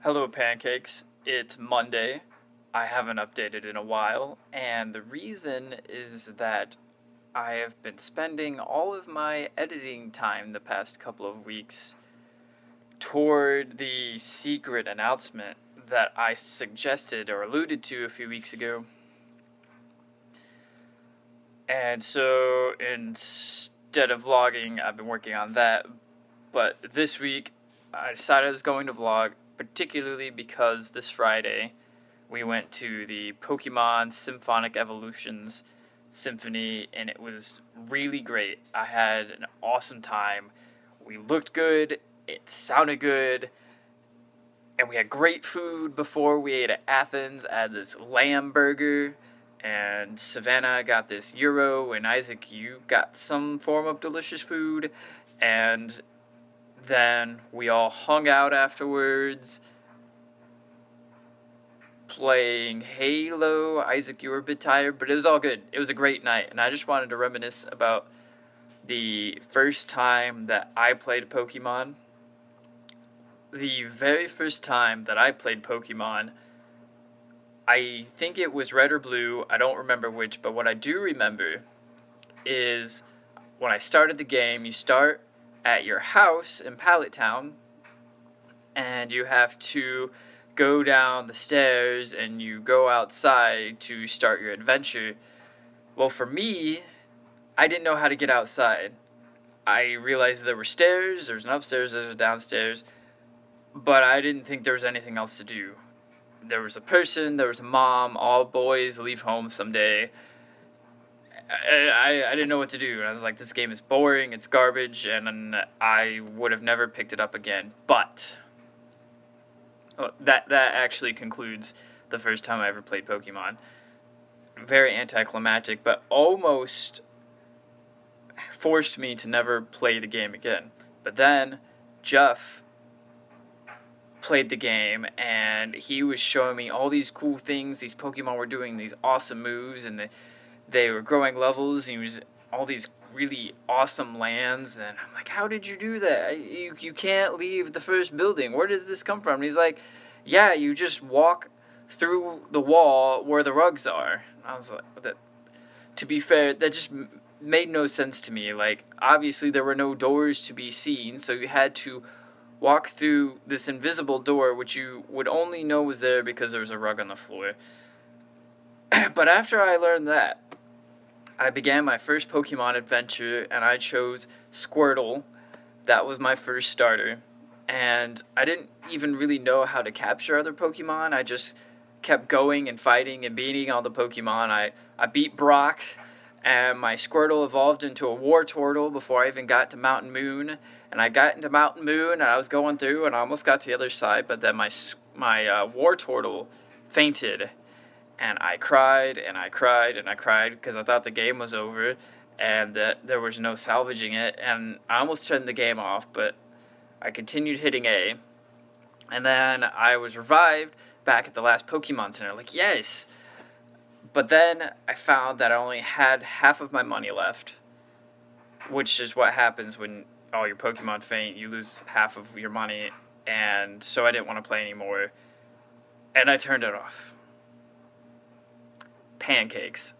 Hello, Pancakes. It's Monday. I haven't updated in a while, and the reason is that I have been spending all of my editing time the past couple of weeks toward the secret announcement that I suggested or alluded to a few weeks ago. And so instead of vlogging, I've been working on that. But this week, I decided I was going to vlog, particularly because this Friday we went to the Pokémon Symphonic Evolutions Symphony, and it was really great. I had an awesome time. We looked good, it sounded good, and we had great food before we ate at Athens. I had this lamb burger, and Savannah got this gyro, and Isaac, you got some form of delicious food, and then we all hung out afterwards, playing Halo. Isaac, you were a bit tired, but it was all good. It was a great night, and I just wanted to reminisce about the first time that I played Pokemon. The very first time that I played Pokemon, I think it was Red or Blue, I don't remember which, but what I do remember is when I started the game, you start at your house in Pallet Town, and you have to go down the stairs and you go outside to start your adventure. Well, for me, I didn't know how to get outside. I realized there were stairs, there's an upstairs, there's a downstairs, but I didn't think there was anything else to do. There was a person, there was a mom, all boys leave home someday. I didn't know what to do, and I was like, this game is boring, it's garbage, and I would have never picked it up again. But that actually concludes the first time I ever played Pokemon. Very anticlimactic, but almost forced me to never play the game again. But then Jeff played the game, and he was showing me all these cool things these Pokemon were doing, these awesome moves, and they were growing levels, and he was all these really awesome lands, and I'm like, how did you do that? You can't leave the first building. Where does this come from? And he's like, yeah, you just walk through the wall where the rugs are. And I was like, to be fair, that just made no sense to me. Like, obviously there were no doors to be seen, so you had to walk through this invisible door, which you would only know was there because there was a rug on the floor. But after I learned that, I began my first Pokemon adventure, and I chose Squirtle. That was my first starter, and I didn't even really know how to capture other Pokemon. I just kept going and fighting and beating all the Pokemon. I beat Brock, and my Squirtle evolved into a Wartortle before I even got to Mountain Moon, and I got into Mountain Moon, and I was going through, and I almost got to the other side, but then my Wartortle fainted. And I cried, and I cried, and I cried, because I thought the game was over, and that there was no salvaging it, and I almost turned the game off, but I continued hitting A, and then I was revived back at the last Pokemon Center, like, yes! But then I found that I only had half of my money left, which is what happens when all your Pokemon faint, you lose half of your money, and so I didn't want to play anymore, and I turned it off. Pancakes.